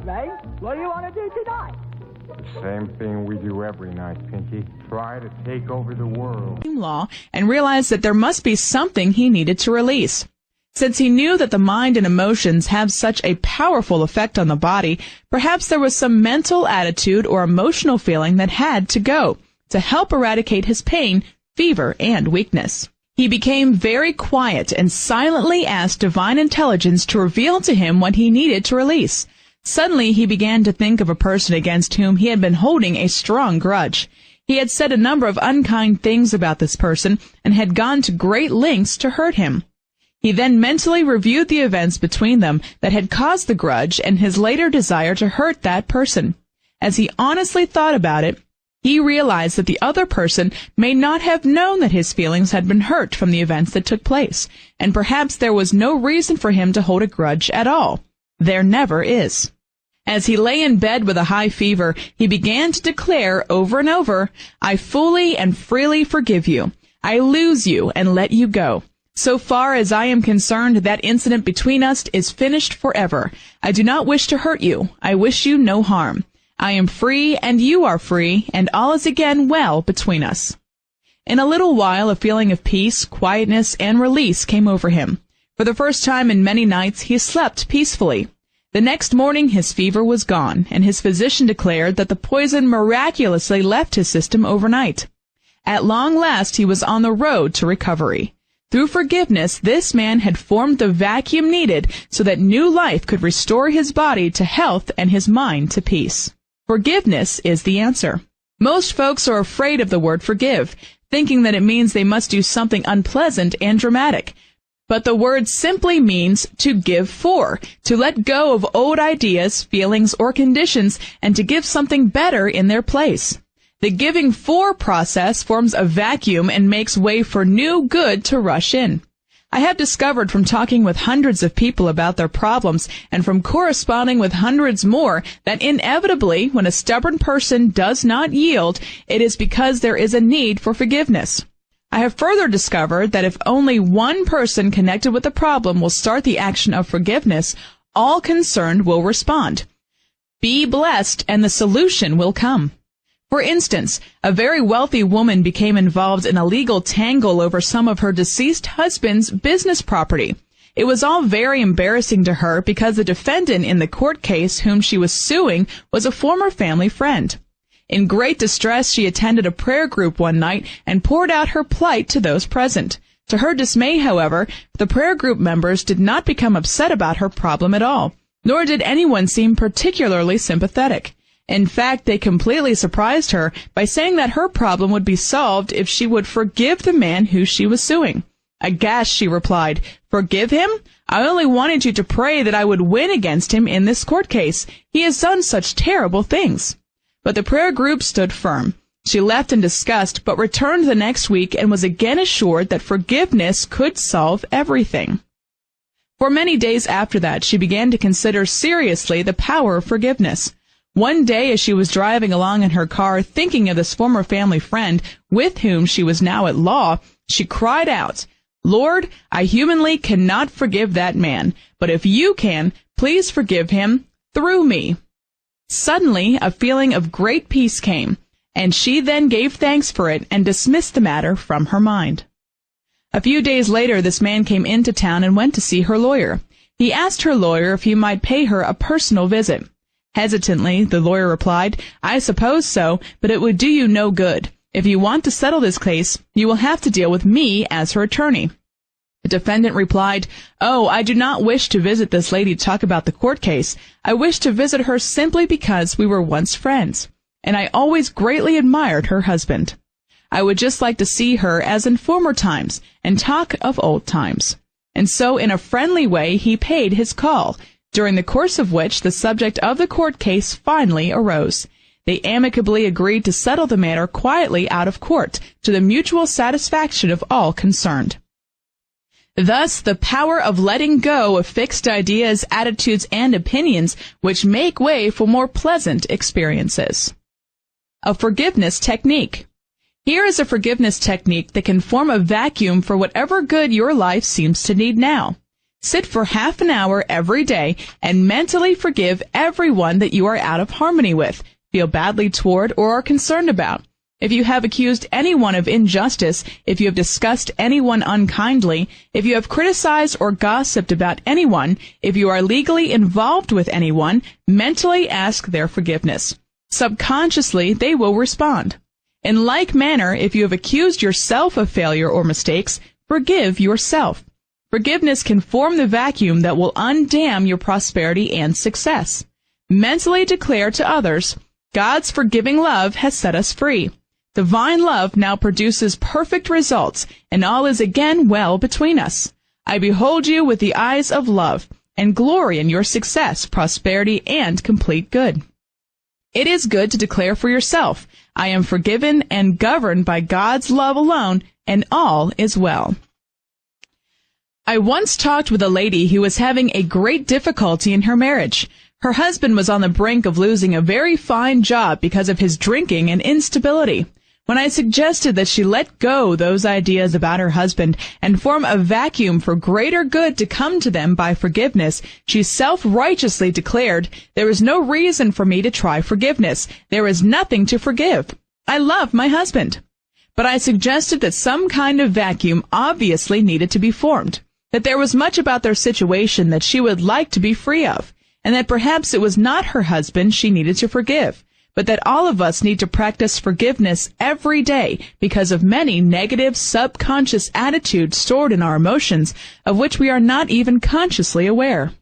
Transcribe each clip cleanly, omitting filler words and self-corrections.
May. What do you want to do tonight? The same thing we do every night, Pinky. Try to take over the world. Law and realized that there must be something he needed to release. Since he knew that the mind and emotions have such a powerful effect on the body, perhaps there was some mental attitude or emotional feeling that had to go to help eradicate his pain, fever, and weakness. He became very quiet and silently asked divine intelligence to reveal to him what he needed to release. Suddenly, he began to think of a person against whom he had been holding a strong grudge. He had said a number of unkind things about this person and had gone to great lengths to hurt him. He then mentally reviewed the events between them that had caused the grudge and his later desire to hurt that person. As he honestly thought about it, he realized that the other person may not have known that his feelings had been hurt from the events that took place, and perhaps there was no reason for him to hold a grudge at all. There never is. As he lay in bed with a high fever, he began to declare over and over, "I fully and freely forgive you. I lose you and let you go. So far as I am concerned, that incident between us is finished forever. I do not wish to hurt you. I wish you no harm. I am free and you are free, and all is again well between us." In a little while, a feeling of peace, quietness, and release came over him. For the first time in many nights, he slept peacefully. The next morning, his fever was gone, and his physician declared that the poison miraculously left his system overnight. At long last, he was on the road to recovery. Through forgiveness, this man had formed the vacuum needed so that new life could restore his body to health and his mind to peace. Forgiveness is the answer. Most folks are afraid of the word forgive, thinking that it means they must do something unpleasant and dramatic. But the word simply means to give for, to let go of old ideas, feelings, or conditions, and to give something better in their place. The giving for process forms a vacuum and makes way for new good to rush in. I have discovered from talking with hundreds of people about their problems and from corresponding with hundreds more that inevitably, when a stubborn person does not yield, it is because there is a need for forgiveness. I have further discovered that if only one person connected with the problem will start the action of forgiveness, all concerned will respond. Be blessed and the solution will come. For instance, a very wealthy woman became involved in a legal tangle over some of her deceased husband's business property. It was all very embarrassing to her because the defendant in the court case whom she was suing was a former family friend. In great distress, she attended a prayer group one night and poured out her plight to those present. To her dismay, however, the prayer group members did not become upset about her problem at all, nor did anyone seem particularly sympathetic. In fact, they completely surprised her by saying that her problem would be solved if she would forgive the man who she was suing. Aghast, she replied, "Forgive him? I only wanted you to pray that I would win against him in this court case. He has done such terrible things." But the prayer group stood firm. She left in disgust, but returned the next week and was again assured that forgiveness could solve everything. For many days after that, she began to consider seriously the power of forgiveness. One day, as she was driving along in her car, thinking of this former family friend with whom she was now at law, she cried out, "Lord, I humanly cannot forgive that man, but if you can, please forgive him through me." Suddenly, a feeling of great peace came, and she then gave thanks for it and dismissed the matter from her mind. A few days later, this man came into town and went to see her lawyer. He asked her lawyer if he might pay her a personal visit. Hesitantly, the lawyer replied, "I suppose so, but it would do you no good. If you want to settle this case, you will have to deal with me as her attorney." The defendant replied, "Oh, I do not wish to visit this lady to talk about the court case. I wish to visit her simply because we were once friends, and I always greatly admired her husband. I would just like to see her as in former times and talk of old times." And so in a friendly way he paid his call, during the course of which the subject of the court case finally arose. They amicably agreed to settle the matter quietly out of court, to the mutual satisfaction of all concerned. Thus, the power of letting go of fixed ideas, attitudes, and opinions which make way for more pleasant experiences. A forgiveness technique. Here is a forgiveness technique that can form a vacuum for whatever good your life seems to need now. Sit for half an hour every day and mentally forgive everyone that you are out of harmony with, feel badly toward, or are concerned about. If you have accused anyone of injustice, if you have discussed anyone unkindly, if you have criticized or gossiped about anyone, if you are legally involved with anyone, mentally ask their forgiveness. Subconsciously, they will respond. In like manner, if you have accused yourself of failure or mistakes, forgive yourself. Forgiveness can form the vacuum that will undam your prosperity and success. Mentally declare to others, God's forgiving love has set us free. Divine love now produces perfect results, and all is again well between us. I behold you with the eyes of love, and glory in your success, prosperity, and complete good. It is good to declare for yourself, I am forgiven and governed by God's love alone, and all is well. I once talked with a lady who was having a great difficulty in her marriage. Her husband was on the brink of losing a very fine job because of his drinking and instability. When I suggested that she let go those ideas about her husband and form a vacuum for greater good to come to them by forgiveness, she self-righteously declared, there is no reason for me to try forgiveness. There is nothing to forgive. I love my husband. But I suggested that some kind of vacuum obviously needed to be formed, that there was much about their situation that she would like to be free of, and that perhaps it was not her husband she needed to forgive, but that all of us need to practice forgiveness every day because of many negative subconscious attitudes stored in our emotions of which we are not even consciously aware.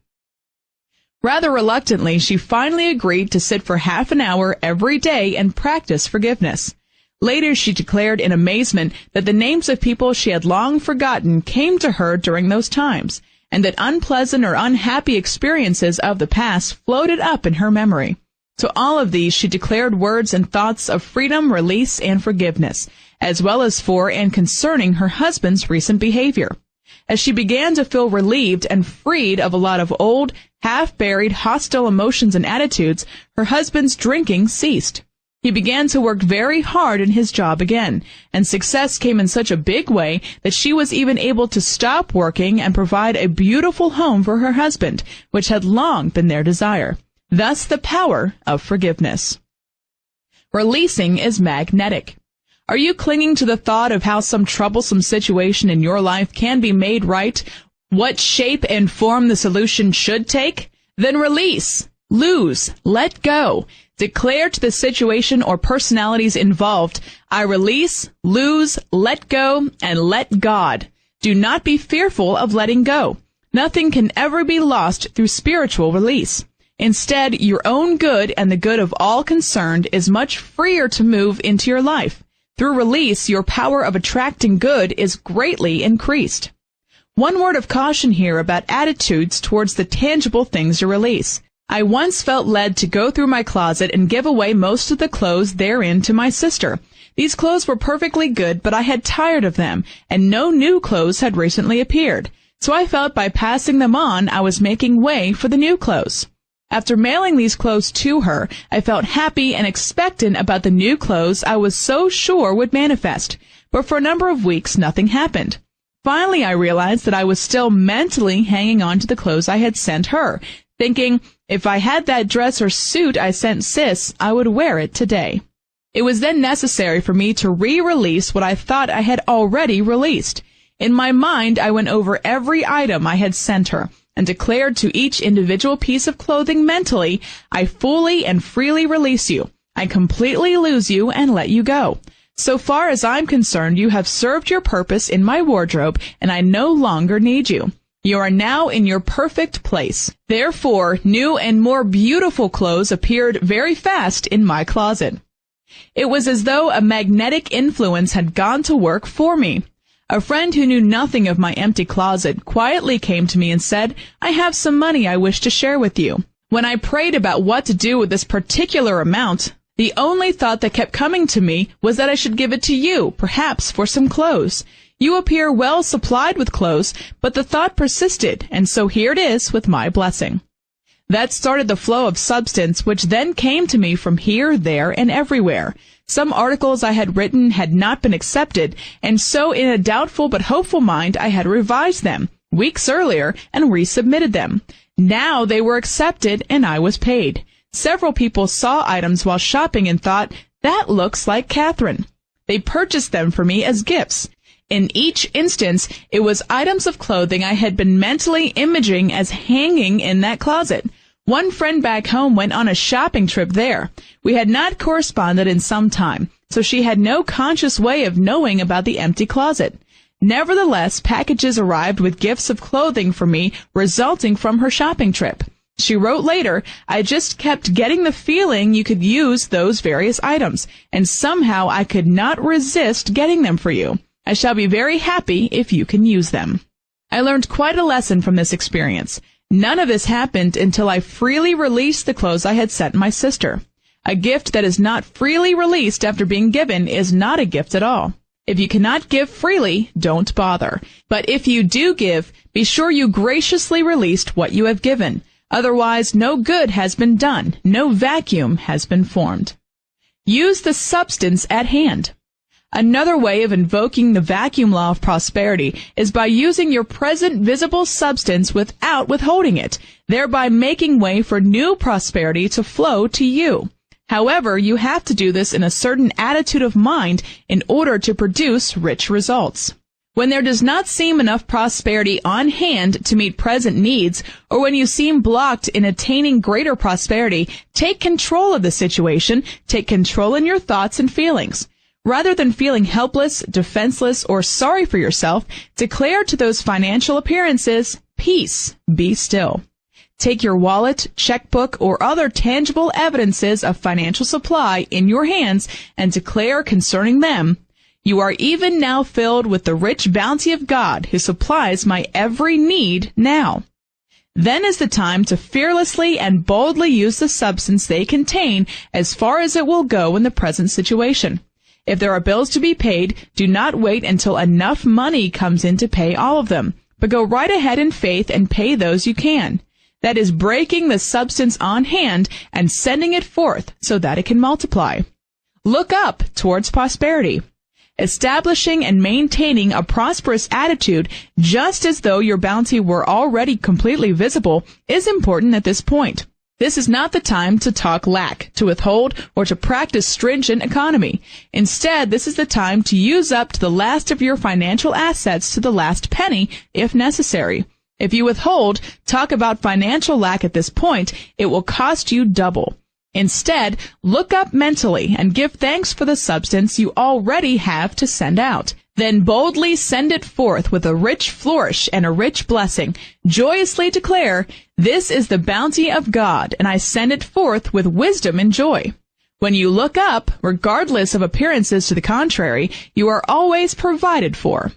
Rather reluctantly, she finally agreed to sit for half an hour every day and practice forgiveness. Later, she declared in amazement that the names of people she had long forgotten came to her during those times, and that unpleasant or unhappy experiences of the past floated up in her memory. To all of these, she declared words and thoughts of freedom, release, and forgiveness, as well as for and concerning her husband's recent behavior. As she began to feel relieved and freed of a lot of old, half-buried, hostile emotions and attitudes, her husband's drinking ceased. He began to work very hard in his job again, and success came in such a big way that she was even able to stop working and provide a beautiful home for her husband, which had long been their desire. Thus the power of forgiveness. Releasing is magnetic. Are you clinging to the thought of how some troublesome situation in your life can be made right? What shape and form the solution should take? Then release, lose, let go. Declare to the situation or personalities involved, I release, lose, let go, and let God. Do not be fearful of letting go. Nothing can ever be lost through spiritual release. Instead, your own good and the good of all concerned is much freer to move into your life. Through release, your power of attracting good is greatly increased. One word of caution here about attitudes towards the tangible things you release. I once felt led to go through my closet and give away most of the clothes therein to my sister. These clothes were perfectly good, but I had tired of them, and no new clothes had recently appeared. So I felt by passing them on, I was making way for the new clothes. After mailing these clothes to her, I felt happy and expectant about the new clothes I was so sure would manifest. But for a number of weeks, nothing happened. Finally, I realized that I was still mentally hanging on to the clothes I had sent her, thinking, if I had that dress or suit I sent Sis, I would wear it today. It was then necessary for me to re-release what I thought I had already released. In my mind, I went over every item I had sent her, and declared to each individual piece of clothing mentally, I fully and freely release you. I completely lose you and let you go. So far as I'm concerned, you have served your purpose in my wardrobe, and I no longer need you. You are now in your perfect place. Therefore, new and more beautiful clothes appeared very fast in my closet. It was as though a magnetic influence had gone to work for me. A friend who knew nothing of my empty closet quietly came to me and said, I have some money I wish to share with you. When I prayed about what to do with this particular amount, the only thought that kept coming to me was that I should give it to you, perhaps for some clothes. You appear well supplied with clothes, but the thought persisted, and so here it is with my blessing. That started the flow of substance, which then came to me from here, there, and everywhere. Some articles I had written had not been accepted, and so in a doubtful but hopeful mind I had revised them, weeks earlier and resubmitted them. Now they were accepted and I was paid. Several people saw items while shopping and thought, that looks like Catherine. They purchased them for me as gifts. In each instance, it was items of clothing I had been mentally imaging as hanging in that closet. One friend back home went on a shopping trip there. We had not corresponded in some time, so she had no conscious way of knowing about the empty closet. Nevertheless, packages arrived with gifts of clothing for me resulting from her shopping trip. She wrote later, I just kept getting the feeling you could use those various items, and somehow I could not resist getting them for you. I shall be very happy if you can use them. I learned quite a lesson from this experience. None of this happened until I freely released the clothes I had sent my sister. A gift that is not freely released after being given is not a gift at all. If you cannot give freely, don't bother. But if you do give, be sure you graciously released what you have given. Otherwise, no good has been done. No vacuum has been formed. Use the substance at hand. Another way of invoking the vacuum law of prosperity is by using your present visible substance without withholding it, thereby making way for new prosperity to flow to you. However, you have to do this in a certain attitude of mind in order to produce rich results. When there does not seem enough prosperity on hand to meet present needs, or when you seem blocked in attaining greater prosperity, take control of the situation, take control in your thoughts and feelings. Rather than feeling helpless, defenseless, or sorry for yourself, declare to those financial appearances, peace, be still. Take your wallet, checkbook, or other tangible evidences of financial supply in your hands and declare concerning them, you are even now filled with the rich bounty of God who supplies my every need now. Then is the time to fearlessly and boldly use the substance they contain as far as it will go in the present situation. If there are bills to be paid, do not wait until enough money comes in to pay all of them, but go right ahead in faith and pay those you can. That is breaking the substance on hand and sending it forth so that it can multiply. Look up towards prosperity. Establishing and maintaining a prosperous attitude, just as though your bounty were already completely visible, is important at this point. This is not the time to talk lack, to withhold, or to practice stringent economy. Instead, this is the time to use up to the last of your financial assets to the last penny, if necessary. If you withhold, talk about financial lack at this point, it will cost you double. Instead, look up mentally and give thanks for the substance you already have to send out. Then boldly send it forth with a rich flourish and a rich blessing. Joyously declare, this is the bounty of God, and I send it forth with wisdom and joy. When you look up, regardless of appearances to the contrary, you are always provided for.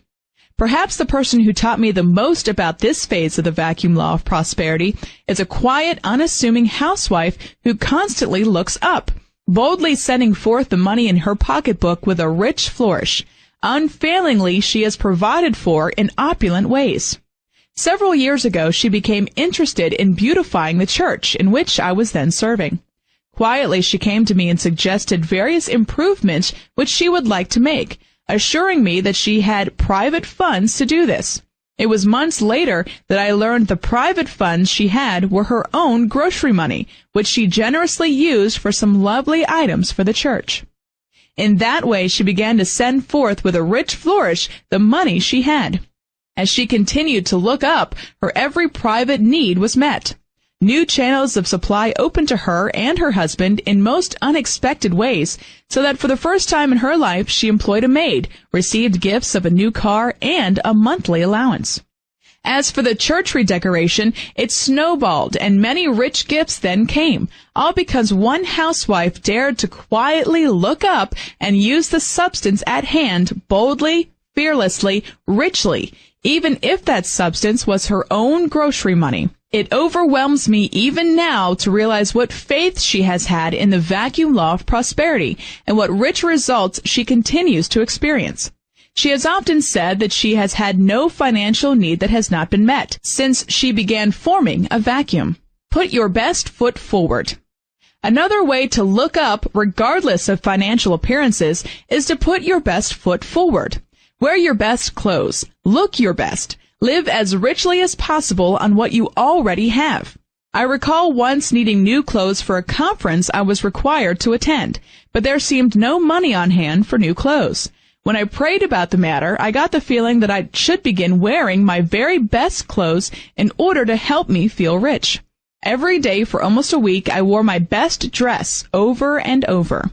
Perhaps the person who taught me the most about this phase of the vacuum law of prosperity is a quiet, unassuming housewife who constantly looks up, boldly sending forth the money in her pocketbook with a rich flourish. Unfailingly, she is provided for in opulent ways. Several years ago, she became interested in beautifying the church in which I was then serving. Quietly, she came to me and suggested various improvements which she would like to make, assuring me that she had private funds to do this. It was months later that I learned the private funds she had were her own grocery money, which she generously used for some lovely items for the church. In that way, she began to send forth with a rich flourish the money she had. As she continued to look up, her every private need was met. New channels of supply opened to her and her husband in most unexpected ways, so that for the first time in her life she employed a maid, received gifts of a new car, and a monthly allowance. As for the church redecoration, it snowballed, and many rich gifts then came, all because one housewife dared to quietly look up and use the substance at hand boldly, fearlessly, richly, even if that substance was her own grocery money. It overwhelms me even now to realize what faith she has had in the vacuum law of prosperity and what rich results she continues to experience. She has often said that she has had no financial need that has not been met since she began forming a vacuum. Put your best foot forward. Another way to look up, regardless of financial appearances, is to put your best foot forward. Wear your best clothes. Look your best. Live as richly as possible on what you already have. I recall once needing new clothes for a conference I was required to attend, but there seemed no money on hand for new clothes. When I prayed about the matter, I got the feeling that I should begin wearing my very best clothes in order to help me feel rich. Every day for almost a week, I wore my best dress over and over.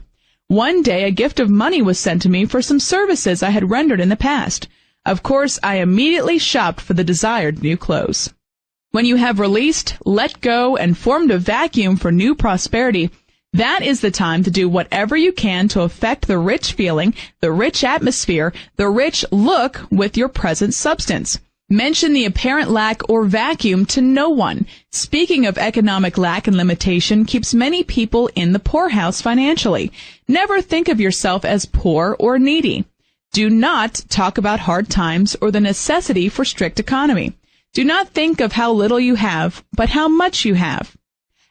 One day, a gift of money was sent to me for some services I had rendered in the past. Of course, I immediately shopped for the desired new clothes. When you have released, let go, and formed a vacuum for new prosperity, that is the time to do whatever you can to affect the rich feeling, the rich atmosphere, the rich look with your present substance. Mention the apparent lack or vacuum to no one. Speaking of economic lack and limitation keeps many people in the poorhouse financially. Never think of yourself as poor or needy. Do not talk about hard times or the necessity for strict economy. Do not think of how little you have, but how much you have.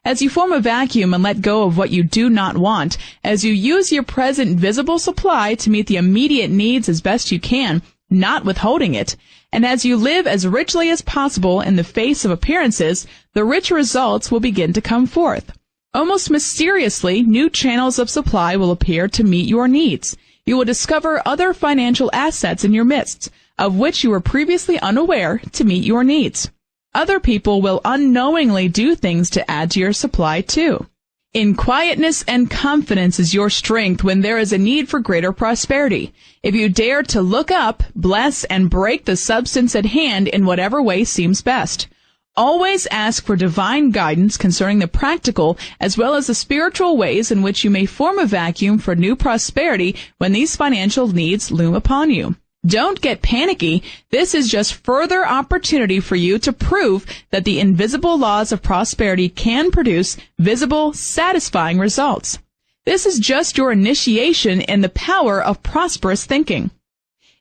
As you form a vacuum and let go of what you do not want, as you use your present visible supply to meet the immediate needs as best you can, not withholding it, and as you live as richly as possible in the face of appearances, the rich results will begin to come forth. Almost mysteriously, new channels of supply will appear to meet your needs. You will discover other financial assets in your midst, of which you were previously unaware, to meet your needs. Other people will unknowingly do things to add to your supply too. In quietness and confidence is your strength when there is a need for greater prosperity. If you dare to look up, bless, and break the substance at hand in whatever way seems best. Always ask for divine guidance concerning the practical as well as the spiritual ways in which you may form a vacuum for new prosperity when these financial needs loom upon you. Don't get panicky. This is just further opportunity for you to prove that the invisible laws of prosperity can produce visible, satisfying results. This is just your initiation in the power of prosperous thinking.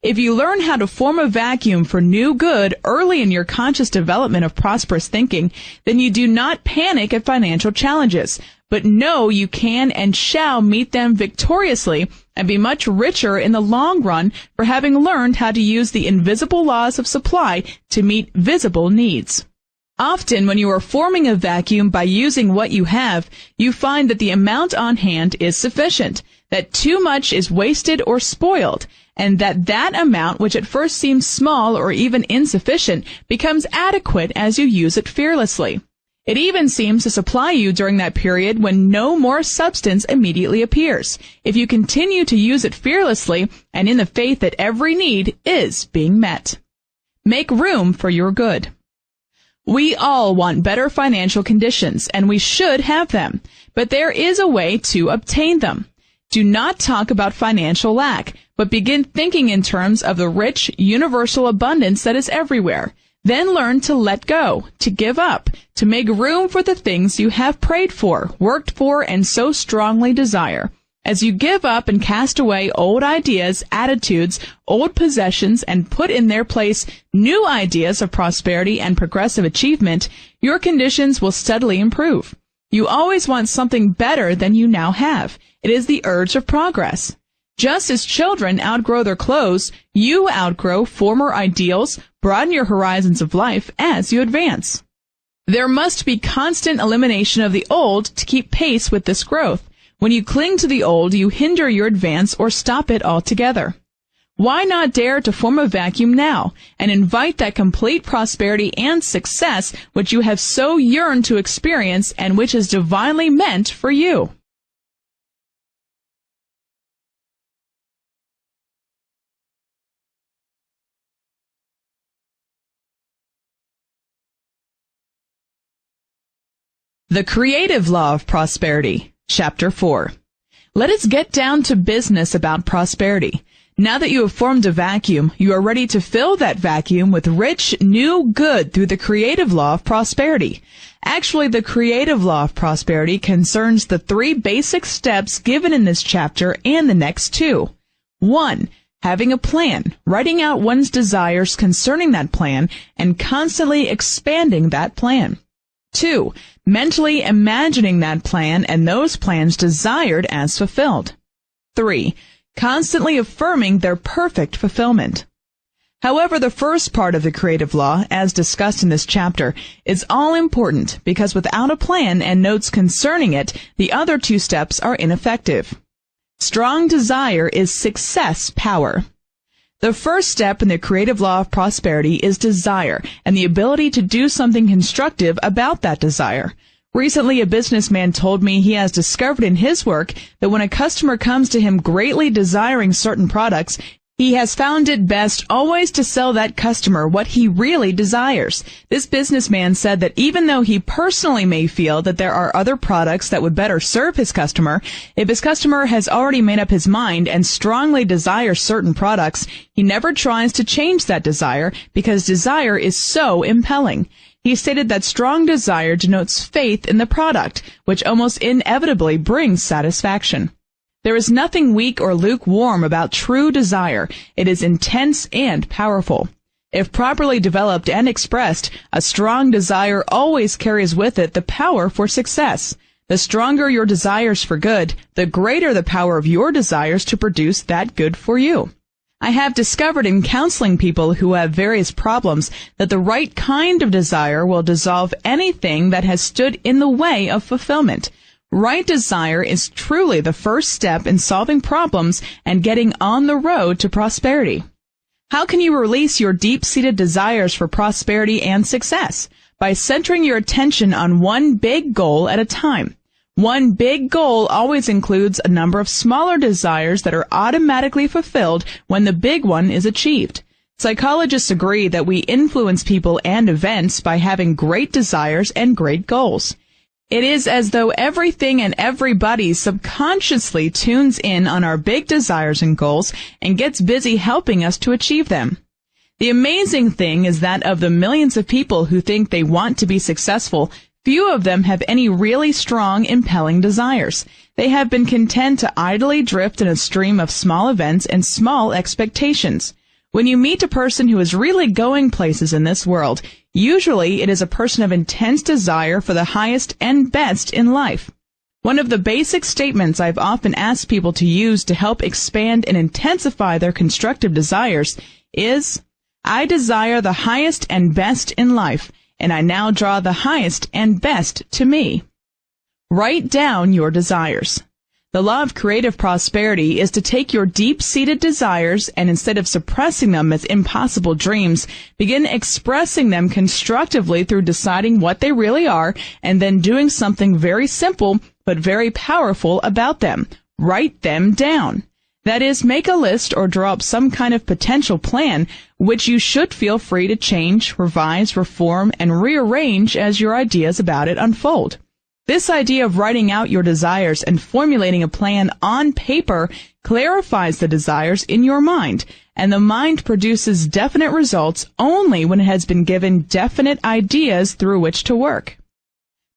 If you learn how to form a vacuum for new good early in your conscious development of prosperous thinking, then you do not panic at financial challenges, but know you can and shall meet them victoriously and be much richer in the long run for having learned how to use the invisible laws of supply to meet visible needs. Often, when you are forming a vacuum by using what you have, you find that the amount on hand is sufficient, that too much is wasted or spoiled, and that amount which at first seems small or even insufficient becomes adequate as you use it fearlessly. It even seems to supply you during that period when no more substance immediately appears, if you continue to use it fearlessly and in the faith that every need is being met. Make room for your good. We all want better financial conditions, and we should have them, but there is a way to obtain them. Do not talk about financial lack, but begin thinking in terms of the rich, universal abundance that is everywhere. Then learn to let go, to give up, to make room for the things you have prayed for, worked for, and so strongly desire. As you give up and cast away old ideas, attitudes, old possessions, and put in their place new ideas of prosperity and progressive achievement, your conditions will steadily improve. You always want something better than you now have. It is the urge of progress. Just as children outgrow their clothes, you outgrow former ideals, broaden your horizons of life as you advance. There must be constant elimination of the old to keep pace with this growth. When you cling to the old, you hinder your advance or stop it altogether. Why not dare to form a vacuum now and invite that complete prosperity and success which you have so yearned to experience and which is divinely meant for you? The Creative Law of Prosperity, Chapter 4. Let us get down to business about prosperity. Now that you have formed a vacuum, you are ready to fill that vacuum with rich, new good through the creative law of prosperity. Actually, the creative law of prosperity concerns the 3 basic steps given in this chapter and the next 2. 1. Having a plan, writing out one's desires concerning that plan, and constantly expanding that plan. 2. Mentally imagining that plan and those plans desired as fulfilled. 3. Constantly affirming their perfect fulfillment. However, the first part of the creative law, as discussed in this chapter, is all important because without a plan and notes concerning it, the other two steps are ineffective. Strong desire is success power. The first step in the creative law of prosperity is desire and the ability to do something constructive about that desire. Recently, a businessman told me he has discovered in his work that when a customer comes to him greatly desiring certain products, he has found it best always to sell that customer what he really desires. This businessman said that even though he personally may feel that there are other products that would better serve his customer, if his customer has already made up his mind and strongly desires certain products, he never tries to change that desire because desire is so impelling. He stated that strong desire denotes faith in the product, which almost inevitably brings satisfaction. There is nothing weak or lukewarm about true desire. It is intense and powerful. If properly developed and expressed, a strong desire always carries with it the power for success. The stronger your desires for good, the greater the power of your desires to produce that good for you. I have discovered in counseling people who have various problems that the right kind of desire will dissolve anything that has stood in the way of fulfillment. Right desire is truly the first step in solving problems and getting on the road to prosperity. How can you release your deep-seated desires for prosperity and success? By centering your attention on one big goal at a time. One big goal always includes a number of smaller desires that are automatically fulfilled when the big one is achieved. Psychologists agree that we influence people and events by having great desires and great goals. It is as though everything and everybody subconsciously tunes in on our big desires and goals and gets busy helping us to achieve them. The amazing thing is that of the millions of people who think they want to be successful, few of them have any really strong, impelling desires. They have been content to idly drift in a stream of small events and small expectations. When you meet a person who is really going places in this world, usually it is a person of intense desire for the highest and best in life. One of the basic statements I've often asked people to use to help expand and intensify their constructive desires is, I desire the highest and best in life, and I now draw the highest and best to me. Write down your desires. The law of creative prosperity is to take your deep-seated desires and instead of suppressing them as impossible dreams, begin expressing them constructively through deciding what they really are and then doing something very simple but very powerful about them. Write them down. That is, make a list or draw up some kind of potential plan which you should feel free to change, revise, reform, and rearrange as your ideas about it unfold. This idea of writing out your desires and formulating a plan on paper clarifies the desires in your mind, and the mind produces definite results only when it has been given definite ideas through which to work.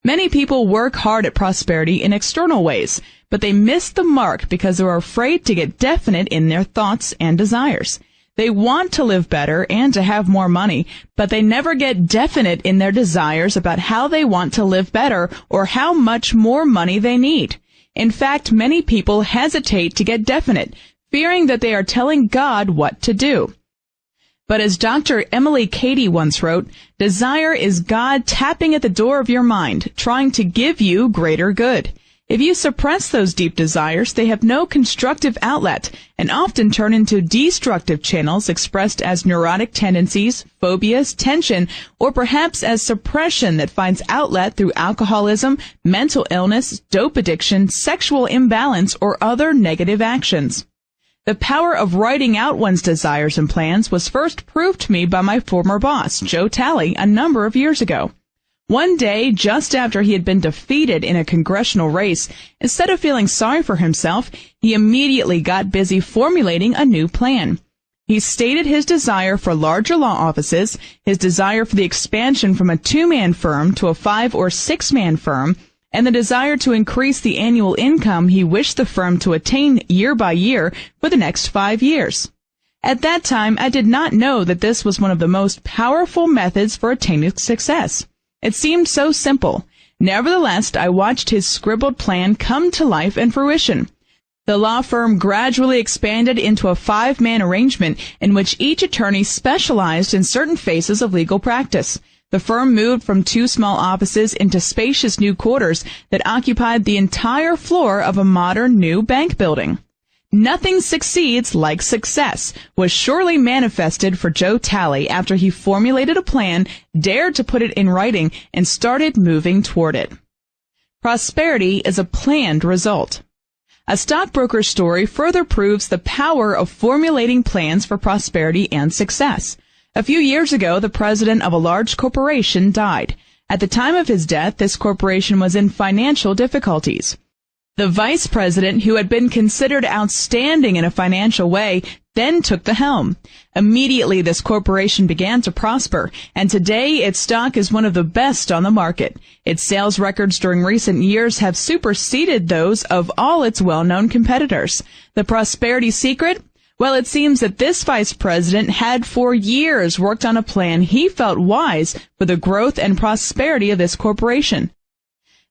Many people work hard at prosperity in external ways, but they miss the mark because they're afraid to get definite in their thoughts and desires. They want to live better and to have more money, but they never get definite in their desires about how they want to live better or how much more money they need. In fact, many people hesitate to get definite, fearing that they are telling God what to do. But as Dr. Emily Cady once wrote, desire is God tapping at the door of your mind, trying to give you greater good. If you suppress those deep desires, they have no constructive outlet and often turn into destructive channels expressed as neurotic tendencies, phobias, tension, or perhaps as suppression that finds outlet through alcoholism, mental illness, dope addiction, sexual imbalance, or other negative actions. The power of writing out one's desires and plans was first proved to me by my former boss, Joe Talley, a number of years ago. One day, just after he had been defeated in a congressional race, instead of feeling sorry for himself, he immediately got busy formulating a new plan. He stated his desire for larger law offices, his desire for the expansion from a 2-man firm to a 5- or 6-man firm, and the desire to increase the annual income he wished the firm to attain year by year for the next 5 years. At that time, I did not know that this was one of the most powerful methods for attaining success. It seemed so simple. Nevertheless, I watched his scribbled plan come to life and fruition. The law firm gradually expanded into a 5-man arrangement in which each attorney specialized in certain phases of legal practice. The firm moved from 2 small offices into spacious new quarters that occupied the entire floor of a modern new bank building. Nothing succeeds like success was surely manifested for Joe Talley after he formulated a plan, dared to put it in writing, and started moving toward it. Prosperity is a planned result. A stockbroker's story further proves the power of formulating plans for prosperity and success. A few years ago, the president of a large corporation died. At the time of his death, this corporation was in financial difficulties. The vice president, who had been considered outstanding in a financial way, then took the helm. Immediately, this corporation began to prosper, and today its stock is one of the best on the market. Its sales records during recent years have superseded those of all its well-known competitors. The prosperity secret? Well, it seems that this vice president had for years worked on a plan he felt wise for the growth and prosperity of this corporation.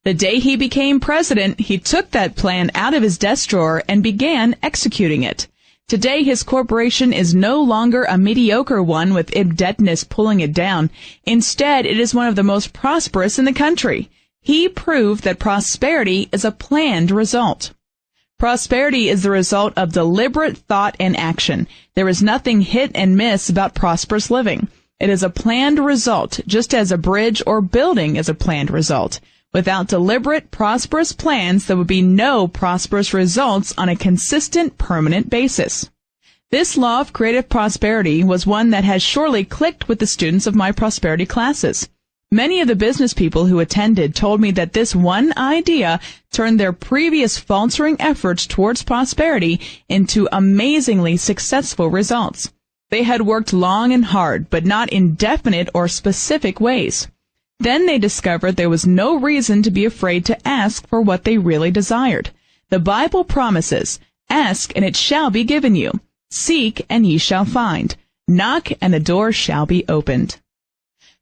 The day he became president, he took that plan out of his desk drawer and began executing it. Today, his corporation is no longer a mediocre one with indebtedness pulling it down. Instead, it is one of the most prosperous in the country. He proved that prosperity is a planned result. Prosperity is the result of deliberate thought and action. There is nothing hit and miss about prosperous living. It is a planned result, just as a bridge or building is a planned result. Without deliberate, prosperous plans, there would be no prosperous results on a consistent, permanent basis. This law of creative prosperity was one that has surely clicked with the students of my prosperity classes. Many of the business people who attended told me that this one idea turned their previous faltering efforts towards prosperity into amazingly successful results. They had worked long and hard, but not in definite or specific ways. Then they discovered there was no reason to be afraid to ask for what they really desired. The Bible promises, "Ask, and it shall be given you. Seek, and ye shall find. Knock, and the door shall be opened."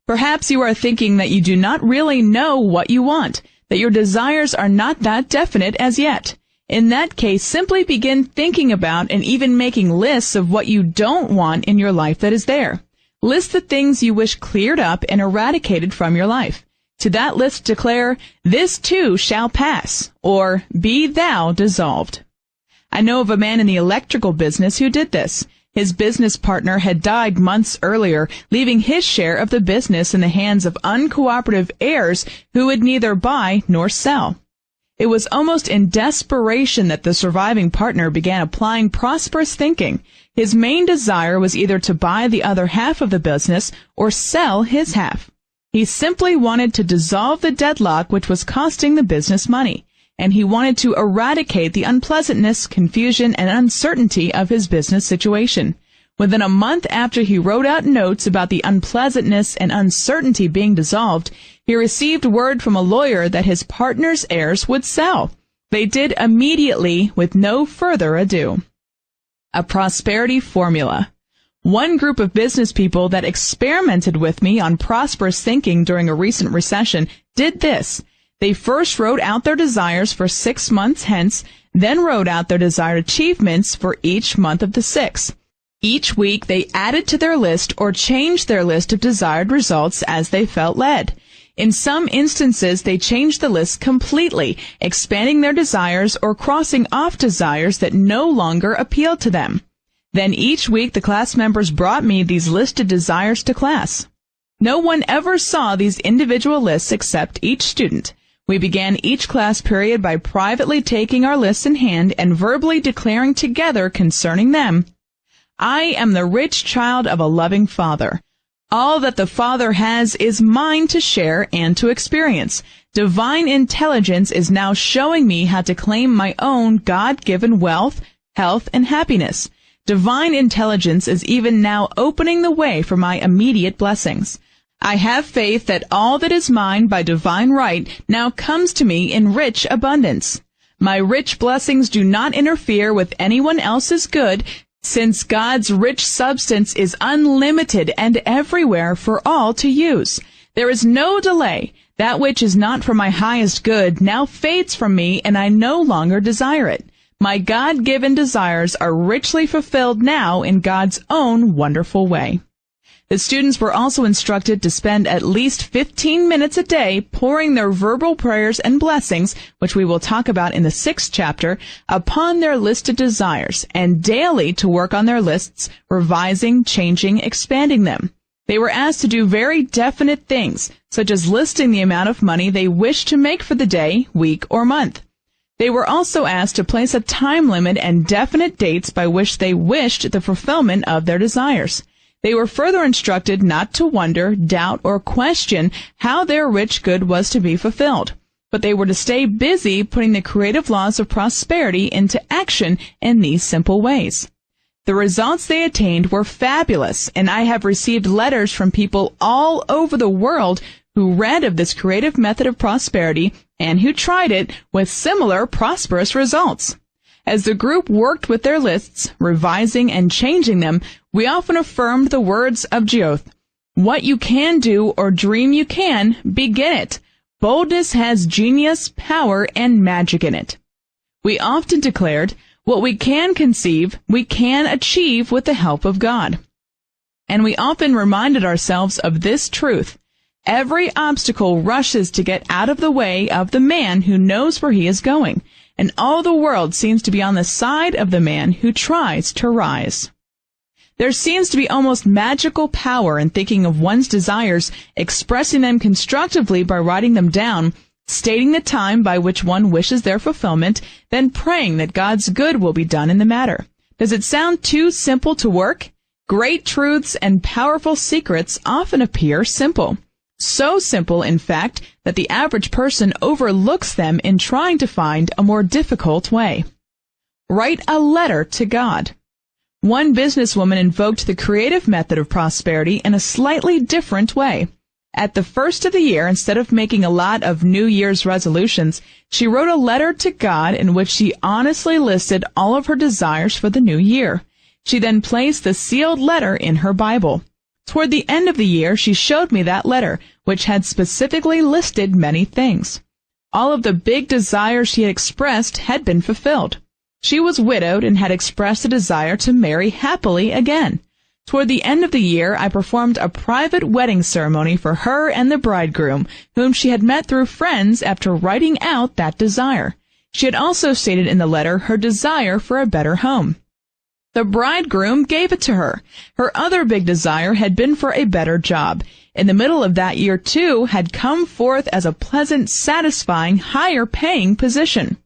Perhaps you are thinking that you do not really know what you want, that your desires are not that definite as yet. In that case, simply begin thinking about and even making lists of what you don't want in your life that is there. List the things you wish cleared up and eradicated from your life. To that list declare, "This too shall pass," or "Be thou dissolved." I know of a man in the electrical business who did this. His business partner had died months earlier, leaving his share of the business in the hands of uncooperative heirs who would neither buy nor sell. It was almost in desperation that the surviving partner began applying prosperous thinking. His main desire was either to buy the other half of the business or sell his half. He simply wanted to dissolve the deadlock which was costing the business money, and he wanted to eradicate the unpleasantness, confusion, and uncertainty of his business situation. Within a month after he wrote out notes about the unpleasantness and uncertainty being dissolved, he received word from a lawyer that his partner's heirs would sell. They did immediately with no further ado. A prosperity formula. One group of business people that experimented with me on prosperous thinking during a recent recession did this. They first wrote out their desires for 6 months hence, then wrote out their desired achievements for each month of the 6. Each week, they added to their list or changed their list of desired results as they felt led. In some instances, they changed the list completely, expanding their desires or crossing off desires that no longer appealed to them. Then each week, the class members brought me these listed desires to class. No one ever saw these individual lists except each student. We began each class period by privately taking our lists in hand and verbally declaring together concerning them, "I am the rich child of a loving Father. All that the Father has is mine to share and to experience. Divine intelligence is now showing me how to claim my own God-given wealth, health, and happiness. Divine intelligence is even now opening the way for my immediate blessings. I have faith that all that is mine by divine right now comes to me in rich abundance. My rich blessings do not interfere with anyone else's good, since God's rich substance is unlimited and everywhere for all to use. There is no delay. That which is not for my highest good now fades from me, and I no longer desire it. My God-given desires are richly fulfilled now in God's own wonderful way. The students were also instructed to spend at least 15 minutes a day pouring their verbal prayers and blessings, which we will talk about in the 6th chapter, upon their listed desires, and daily to work on their lists, revising, changing, expanding them. They were asked to do very definite things, such as listing the amount of money they wished to make for the day, week, or month. They were also asked to place a time limit and definite dates by which they wished the fulfillment of their desires. They were further instructed not to wonder, doubt, or question how their rich good was to be fulfilled, but they were to stay busy putting the creative laws of prosperity into action in these simple ways. The results they attained were fabulous, and I have received letters from people all over the world who read of this creative method of prosperity and who tried it with similar prosperous results. As the group worked with their lists, revising and changing them, we often affirmed the words of Joth. What you can do or dream you can, begin it. Boldness has genius, power, and magic in it. We often declared, what we can conceive, we can achieve with the help of God. And we often reminded ourselves of this truth. Every obstacle rushes to get out of the way of the man who knows where he is going, and all the world seems to be on the side of the man who tries to rise. There seems to be almost magical power in thinking of one's desires, expressing them constructively by writing them down, stating the time by which one wishes their fulfillment, then praying that God's good will be done in the matter. Does it sound too simple to work? Great truths and powerful secrets often appear simple. So simple, in fact, that the average person overlooks them in trying to find a more difficult way. Write a letter to God. One businesswoman invoked the creative method of prosperity in a slightly different way. At the first of the year, instead of making a lot of New Year's resolutions, she wrote a letter to God in which she honestly listed all of her desires for the new year. She then placed the sealed letter in her Bible. Toward the end of the year, she showed me that letter, which had specifically listed many things. All of the big desires she had expressed had been fulfilled. She was widowed and had expressed a desire to marry happily again. Toward the end of the year, I performed a private wedding ceremony for her and the bridegroom, whom she had met through friends after writing out that desire. She had also stated in the letter her desire for a better home. The bridegroom gave it to her. Her other big desire had been for a better job. In the middle of that year, too, had come forth as a pleasant, satisfying, higher-paying position.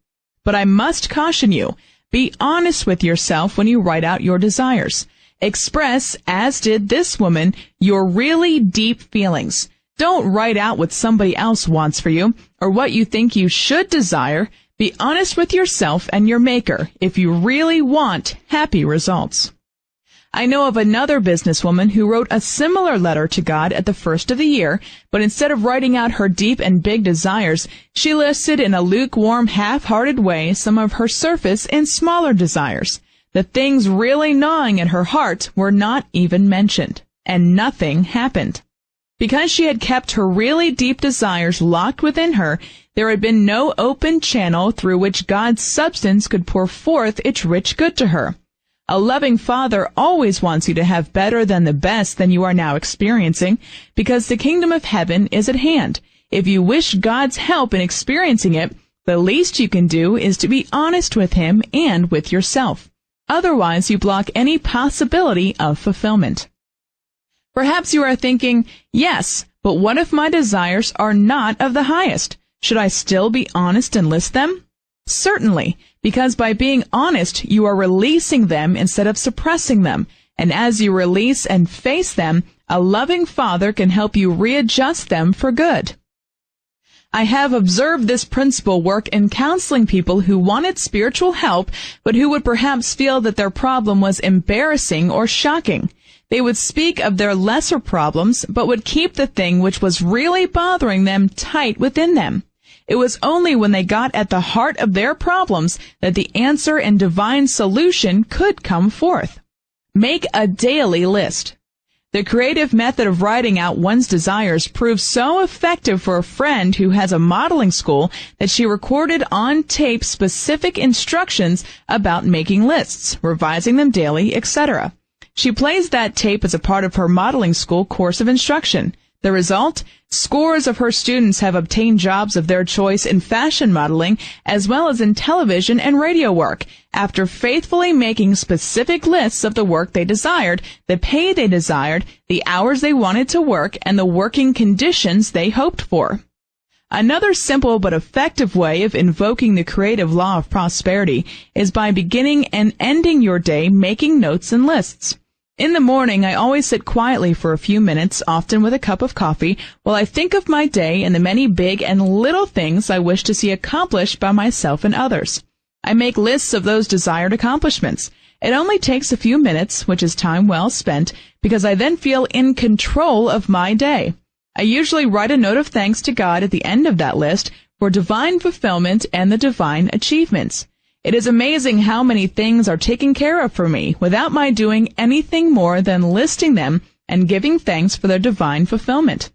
But I must caution you, be honest with yourself when you write out your desires. Express, as did this woman, your really deep feelings. Don't write out what somebody else wants for you, or what you think you should desire. Be honest with yourself and your Maker if you really want happy results. I know of another businesswoman who wrote a similar letter to God at the first of the year, but instead of writing out her deep and big desires, she listed in a lukewarm, half-hearted way some of her surface and smaller desires. The things really gnawing at her heart were not even mentioned, and nothing happened. Because she had kept her really deep desires locked within her, there had been no open channel through which God's substance could pour forth its rich good to her. A loving Father always wants you to have better than the best than you are now experiencing, because the kingdom of heaven is at hand. If you wish God's help in experiencing it, the least you can do is to be honest with Him and with yourself. Otherwise, you block any possibility of fulfillment. Perhaps you are thinking, yes, but what if my desires are not of the highest? Should I still be honest and list them? Certainly, because by being honest, you are releasing them instead of suppressing them. And as you release and face them, a loving Father can help you readjust them for good. I have observed this principle work in counseling people who wanted spiritual help, but who would perhaps feel that their problem was embarrassing or shocking. They would speak of their lesser problems, but would keep the thing which was really bothering them tight within them. It was only when they got at the heart of their problems that the answer and divine solution could come forth. Make a daily list. The creative method of writing out one's desires proved so effective for a friend who has a modeling school that she recorded on tape specific instructions about making lists, revising them daily, etc. She plays that tape as a part of her modeling school course of instruction. The result? Scores of her students have obtained jobs of their choice in fashion modeling as well as in television and radio work after faithfully making specific lists of the work they desired, the pay they desired, the hours they wanted to work, and the working conditions they hoped for. Another simple but effective way of invoking the creative law of prosperity is by beginning and ending your day making notes and lists. In the morning, I always sit quietly for a few minutes, often with a cup of coffee, while I think of my day and the many big and little things I wish to see accomplished by myself and others. I make lists of those desired accomplishments. It only takes a few minutes, which is time well spent, because I then feel in control of my day. I usually write a note of thanks to God at the end of that list for divine fulfillment and the divine achievements. It is amazing how many things are taken care of for me without my doing anything more than listing them and giving thanks for their divine fulfillment.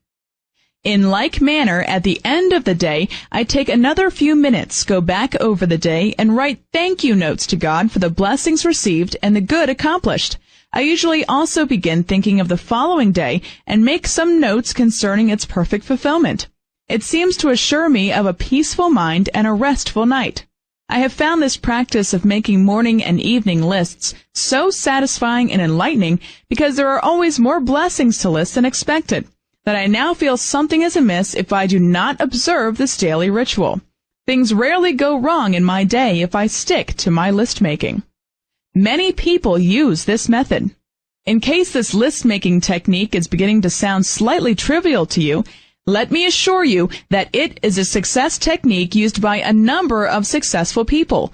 In like manner, at the end of the day, I take another few minutes, go back over the day, and write thank you notes to God for the blessings received and the good accomplished. I usually also begin thinking of the following day and make some notes concerning its perfect fulfillment. It seems to assure me of a peaceful mind and a restful night. I have found this practice of making morning and evening lists so satisfying and enlightening because there are always more blessings to list than expected, that I now feel something is amiss if I do not observe this daily ritual. Things rarely go wrong in my day if I stick to my list making. Many people use this method. In case this list-making technique is beginning to sound slightly trivial to you, let me assure you that it is a success technique used by a number of successful people,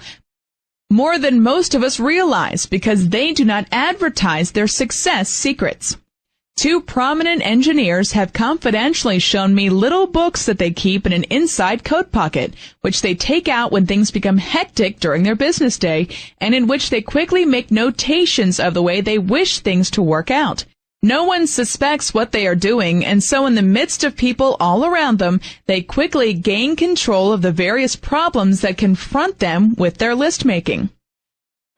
more than most of us realize, because they do not advertise their success secrets. Two prominent engineers have confidentially shown me little books that they keep in an inside coat pocket, which they take out when things become hectic during their business day, and in which they quickly make notations of the way they wish things to work out. No one suspects what they are doing, and so in the midst of people all around them, they quickly gain control of the various problems that confront them with their list making.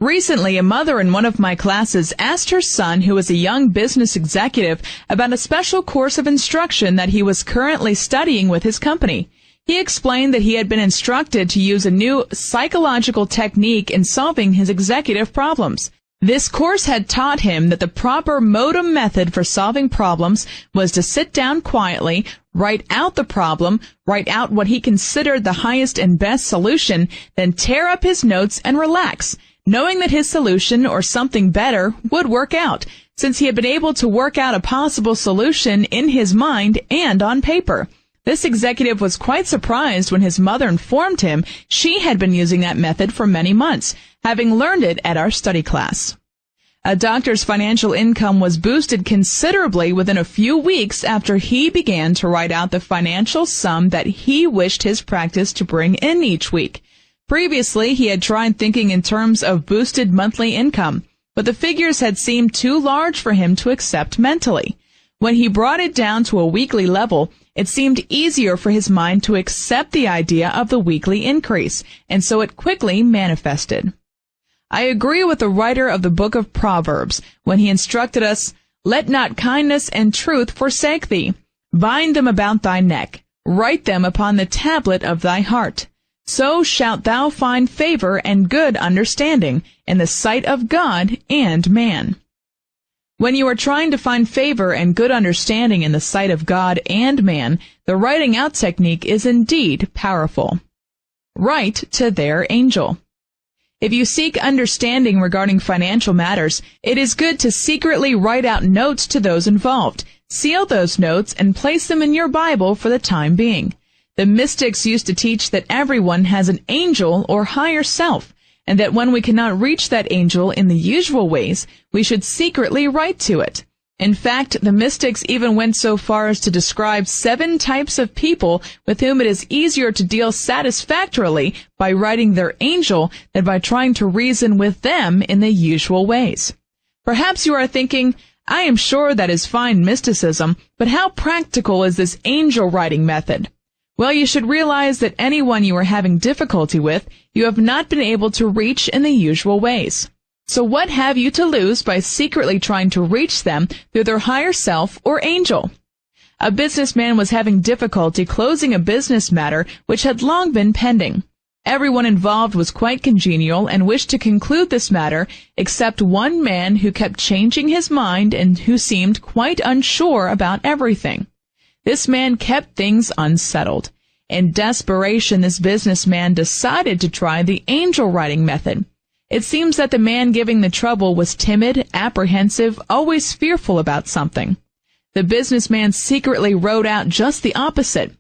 Recently, a mother in one of my classes asked her son, who is a young business executive, about a special course of instruction that he was currently studying with his company. He explained that he had been instructed to use a new psychological technique in solving his executive problems. This course had taught him that the proper modem method for solving problems was to sit down quietly, write out the problem, write out what he considered the highest and best solution, then tear up his notes and relax, knowing that his solution or something better would work out, since he had been able to work out a possible solution in his mind and on paper. This executive was quite surprised when his mother informed him she had been using that method for many months, having learned it at our study class. A doctor's financial income was boosted considerably within a few weeks after he began to write out the financial sum that he wished his practice to bring in each week. Previously, he had tried thinking in terms of boosted monthly income, but the figures had seemed too large for him to accept mentally. When he brought it down to a weekly level, it seemed easier for his mind to accept the idea of the weekly increase, and so it quickly manifested. I agree with the writer of the book of Proverbs when he instructed us, "Let not kindness and truth forsake thee. Bind them about thy neck. Write them upon the tablet of thy heart. So shalt thou find favor and good understanding in the sight of God and man." When you are trying to find favor and good understanding in the sight of God and man, the writing out technique is indeed powerful. Write to their angel. If you seek understanding regarding financial matters, it is good to secretly write out notes to those involved. Seal those notes and place them in your Bible for the time being. The mystics used to teach that everyone has an angel or higher self, and that when we cannot reach that angel in the usual ways, we should secretly write to it. In fact, the mystics even went so far as to describe 7 types of people with whom it is easier to deal satisfactorily by writing their angel than by trying to reason with them in the usual ways. Perhaps you are thinking, I am sure that is fine mysticism, but how practical is this angel writing method? Well, you should realize that anyone you are having difficulty with, you have not been able to reach in the usual ways. So what have you to lose by secretly trying to reach them through their higher self or angel? A businessman was having difficulty closing a business matter which had long been pending. Everyone involved was quite congenial and wished to conclude this matter, except one man who kept changing his mind and who seemed quite unsure about everything. This man kept things unsettled. In desperation, this businessman decided to try the angel writing method. It seems that the man giving the trouble was timid, apprehensive, always fearful about something. The businessman secretly wrote out just the opposite.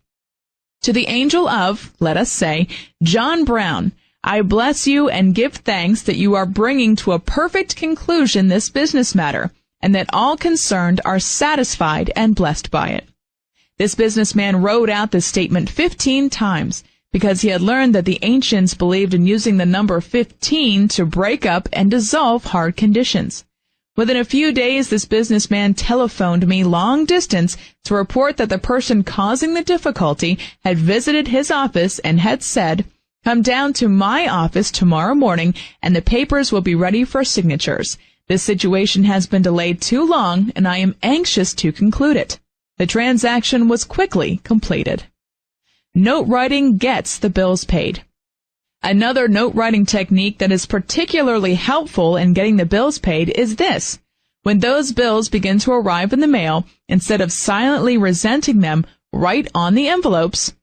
To the angel of, let us say, John Brown, I bless you and give thanks that you are bringing to a perfect conclusion this business matter, and that all concerned are satisfied and blessed by it. This businessman wrote out this statement 15 times, because he had learned that the ancients believed in using the number 15 to break up and dissolve hard conditions. Within a few days, this businessman telephoned me long distance to report that the person causing the difficulty had visited his office and had said, "Come down to my office tomorrow morning and the papers will be ready for signatures. This situation has been delayed too long and I am anxious to conclude it." The transaction was quickly completed. Note writing gets the bills paid. Another note-writing technique that is particularly helpful in getting the bills paid is this. When those bills begin to arrive in the mail, instead of silently resenting them, write on the envelopes,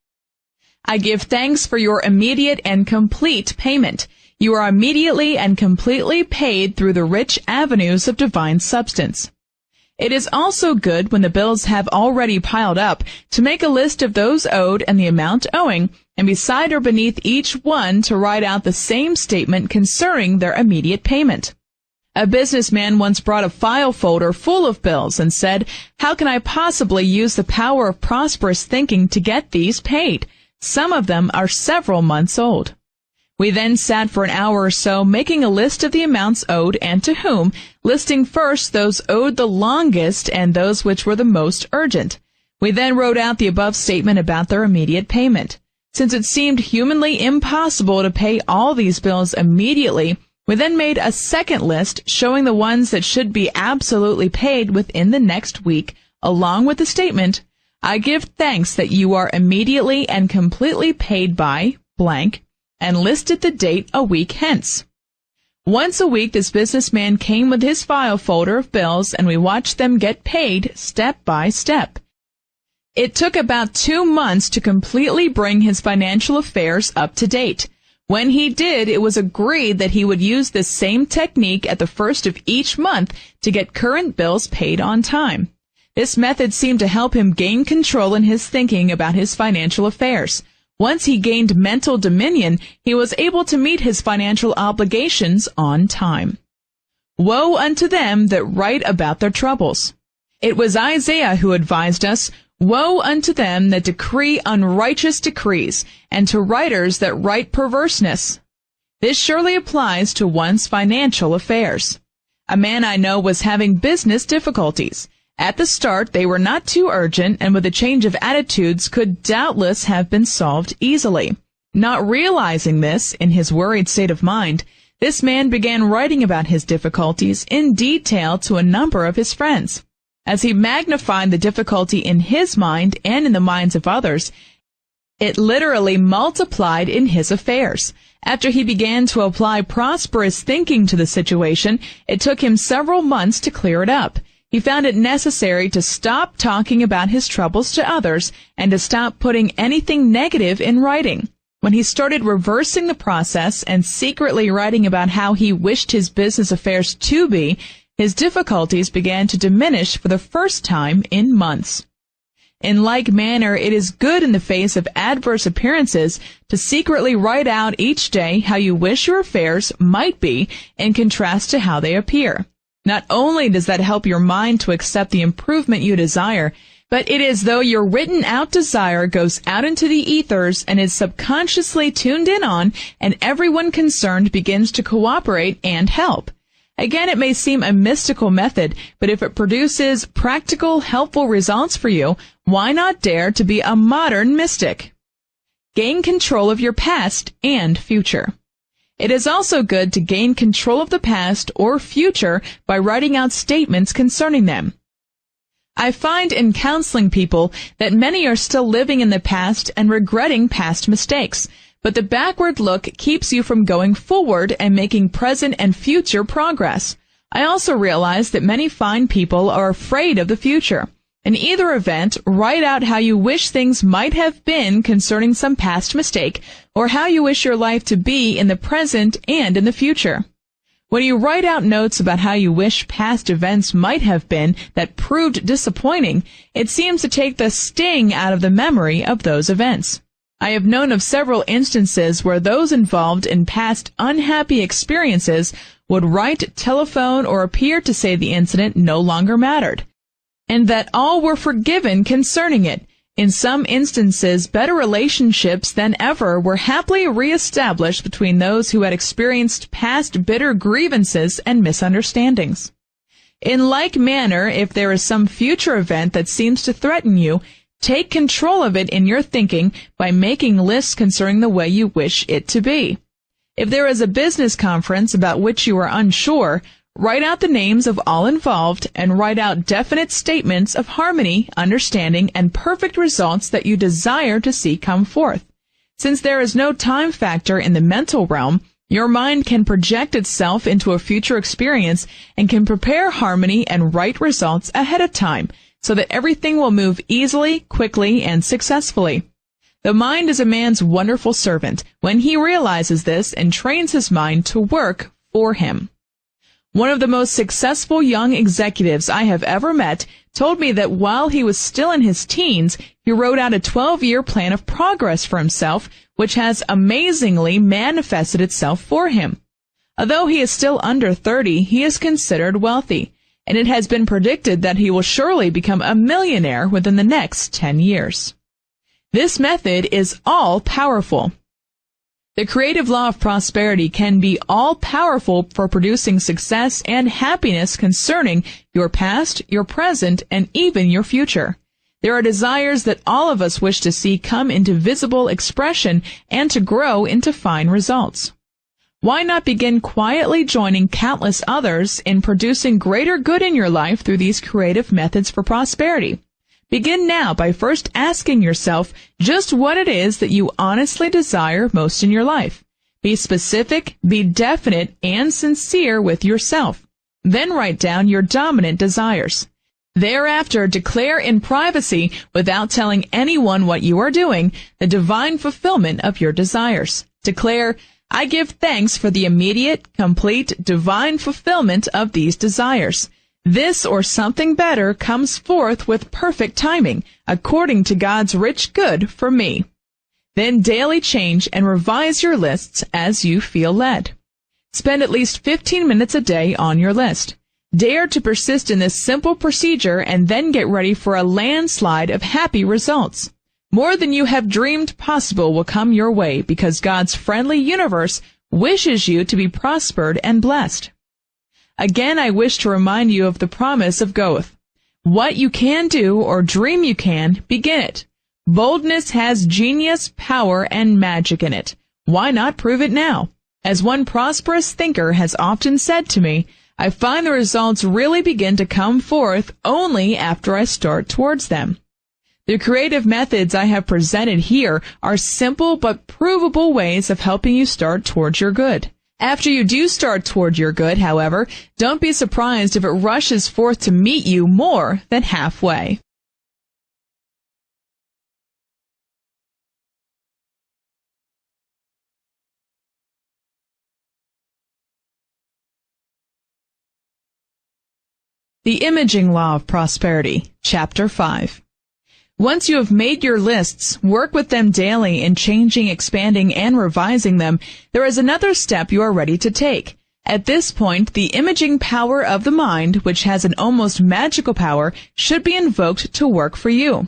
"I give thanks for your immediate and complete payment. You are immediately and completely paid through the rich avenues of divine substance." It is also good when the bills have already piled up to make a list of those owed and the amount owing, and beside or beneath each one to write out the same statement concerning their immediate payment. A businessman once brought a file folder full of bills and said, "How can I possibly use the power of prosperous thinking to get these paid? Some of them are several months old." We then sat for an hour or so making a list of the amounts owed and to whom, listing first those owed the longest and those which were the most urgent. We then wrote out the above statement about their immediate payment. Since it seemed humanly impossible to pay all these bills immediately, we then made a second list showing the ones that should be absolutely paid within the next week, along with the statement, "I give thanks that you are immediately and completely paid by blank," and listed the date a week hence. Once a week, this businessman came with his file folder of bills, and we watched them get paid step by step. It took about 2 months to completely bring his financial affairs up to date. When he did, it was agreed that he would use this same technique at the first of each month to get current bills paid on time. This method seemed to help him gain control in his thinking about his financial affairs. Once he gained mental dominion, he was able to meet his financial obligations on time. Woe unto them that write about their troubles. It was Isaiah who advised us, "Woe unto them that decree unrighteous decrees, and to writers that write perverseness." This surely applies to one's financial affairs. A man I know was having business difficulties. At the start, they were not too urgent, and with a change of attitudes could doubtless have been solved easily. Not realizing this, in his worried state of mind, this man began writing about his difficulties in detail to a number of his friends. As he magnified the difficulty in his mind and in the minds of others, it literally multiplied in his affairs. After he began to apply prosperous thinking to the situation, it took him several months to clear it up. He found it necessary to stop talking about his troubles to others and to stop putting anything negative in writing. When he started reversing the process and secretly writing about how he wished his business affairs to be, his difficulties began to diminish for the first time in months. In like manner, it is good in the face of adverse appearances to secretly write out each day how you wish your affairs might be in contrast to how they appear. Not only does that help your mind to accept the improvement you desire, but it is though your written-out desire goes out into the ethers and is subconsciously tuned in on, and everyone concerned begins to cooperate and help. Again, it may seem a mystical method, but if it produces practical, helpful results for you, why not dare to be a modern mystic? Gain control of your past and future. It is also good to gain control of the past or future by writing out statements concerning them. I find in counseling people that many are still living in the past and regretting past mistakes, but the backward look keeps you from going forward and making present and future progress. I also realize that many fine people are afraid of the future. In either event, write out how you wish things might have been concerning some past mistake, or how you wish your life to be in the present and in the future. When you write out notes about how you wish past events might have been that proved disappointing, it seems to take the sting out of the memory of those events. I have known of several instances where those involved in past unhappy experiences would write, telephone, or appear to say the incident no longer mattered, and that all were forgiven concerning it. In some instances, better relationships than ever were happily reestablished between those who had experienced past bitter grievances and misunderstandings. In like manner, if there is some future event that seems to threaten you, take control of it in your thinking by making lists concerning the way you wish it to be. If there is a business conference about which you are unsure, write out the names of all involved and write out definite statements of harmony, understanding, and perfect results that you desire to see come forth. Since there is no time factor in the mental realm, your mind can project itself into a future experience and can prepare harmony and right results ahead of time, so that everything will move easily, quickly, and successfully. The mind is a man's wonderful servant when he realizes this and trains his mind to work for him. One of the most successful young executives I have ever met told me that while he was still in his teens, he wrote out a 12-year plan of progress for himself, which has amazingly manifested itself for him. Although he is still under 30, he is considered wealthy, and it has been predicted that he will surely become a millionaire within the next 10 years. This method is all-powerful. The creative law of prosperity can be all-powerful for producing success and happiness concerning your past, your present, and even your future. There are desires that all of us wish to see come into visible expression and to grow into fine results. Why not begin quietly joining countless others in producing greater good in your life through these creative methods for prosperity? Begin now by first asking yourself just what it is that you honestly desire most in your life. Be specific, be definite, and sincere with yourself. Then write down your dominant desires. Thereafter, declare in privacy, without telling anyone what you are doing, the divine fulfillment of your desires. Declare, I give thanks for the immediate, complete, divine fulfillment of these desires. This or something better comes forth with perfect timing, according to God's rich good for me. Then daily change and revise your lists as you feel led. Spend at least 15 minutes a day on your list. Dare to persist in this simple procedure and then get ready for a landslide of happy results. More than you have dreamed possible will come your way because God's friendly universe wishes you to be prospered and blessed. Again, I wish to remind you of the promise of Goethe. What you can do or dream you can, begin it. Boldness has genius, power, and magic in it. Why not prove it now? As one prosperous thinker has often said to me, I find the results really begin to come forth only after I start towards them. The creative methods I have presented here are simple but provable ways of helping you start towards your good. After you do start toward your good, however, don't be surprised if it rushes forth to meet you more than halfway. The Imaging Law of Prosperity, Chapter 5. Once you have made your lists, work with them daily in changing, expanding, and revising them. There is another step you are ready to take. At this point, the imaging power of the mind, which has an almost magical power, should be invoked to work for you.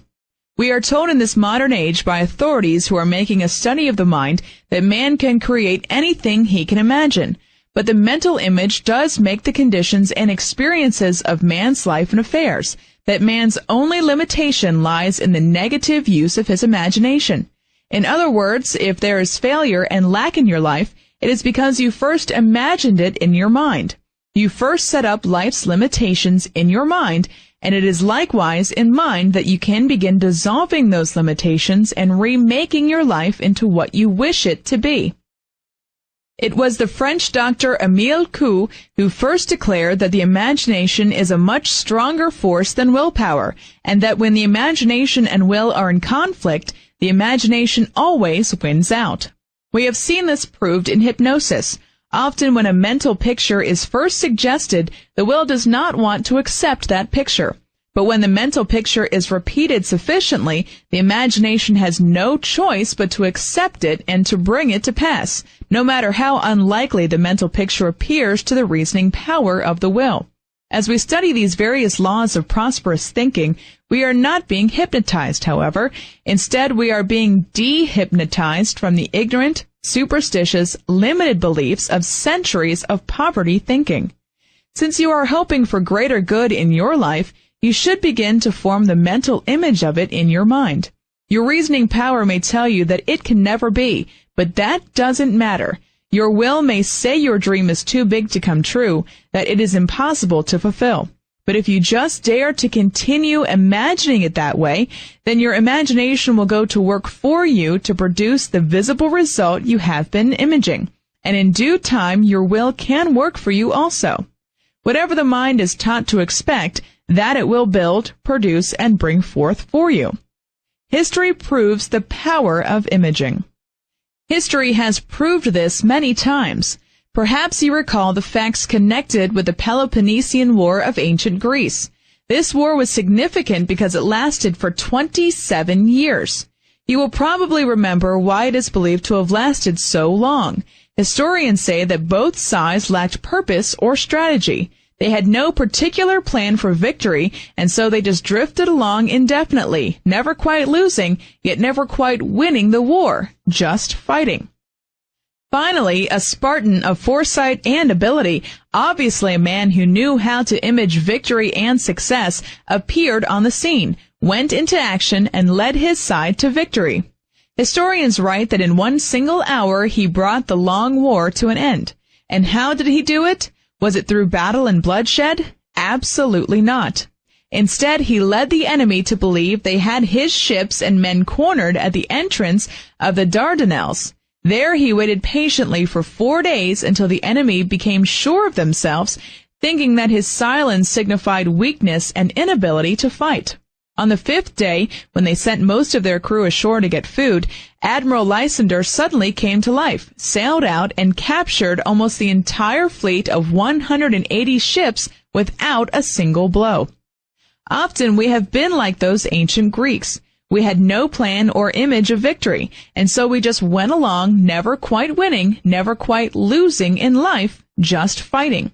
We are told in this modern age by authorities who are making a study of the mind that man can create anything he can imagine. but the mental image does make the conditions and experiences of man's life and affairs, that man's only limitation lies in the negative use of his imagination. In other words, if there is failure and lack in your life, it is because you first imagined it in your mind. You first set up life's limitations in your mind, and it is likewise in mind that you can begin dissolving those limitations and remaking your life into what you wish it to be. It was the French doctor Émile Coué who first declared that the imagination is a much stronger force than willpower, and that when the imagination and will are in conflict, the imagination always wins out. We have seen this proved in hypnosis. Often when a mental picture is first suggested, the will does not want to accept that picture. But when the mental picture is repeated sufficiently, the imagination has no choice but to accept it and to bring it to pass, no matter how unlikely the mental picture appears to the reasoning power of the will. As we study these various laws of prosperous thinking, we are not being hypnotized, however. Instead, we are being de-hypnotized from the ignorant, superstitious, limited beliefs of centuries of poverty thinking. Since you are hoping for greater good in your life, you should begin to form the mental image of it in your mind. Your reasoning power may tell you that it can never be, but that doesn't matter. Your will may say your dream is too big to come true, that it is impossible to fulfill. But if you just dare to continue imagining it that way, then your imagination will go to work for you to produce the visible result you have been imaging. And in due time, your will can work for you also. Whatever the mind is taught to expect, that it will build, produce, and bring forth for you. History proves the power of imaging. History has proved this many times. Perhaps you recall the facts connected with the Peloponnesian War of ancient Greece. This war was significant because it lasted for 27 years. You will probably remember why it is believed to have lasted so long. Historians say that both sides lacked purpose or strategy. They had no particular plan for victory, and so they just drifted along indefinitely, never quite losing, yet never quite winning the war, just fighting. Finally, a Spartan of foresight and ability, obviously a man who knew how to image victory and success, appeared on the scene, went into action, and led his side to victory. Historians write that in one single hour he brought the long war to an end. And how did he do it? Was it through battle and bloodshed? Absolutely not. Instead, he led the enemy to believe they had his ships and men cornered at the entrance of the Dardanelles. There he waited patiently for 4 days until the enemy became sure of themselves, thinking that his silence signified weakness and inability to fight. On the 5th day, when they sent most of their crew ashore to get food, Admiral Lysander suddenly came to life, sailed out, and captured almost the entire fleet of 180 ships without a single blow. Often we have been like those ancient Greeks. We had no plan or image of victory, and so we just went along, never quite winning, never quite losing in life, just fighting.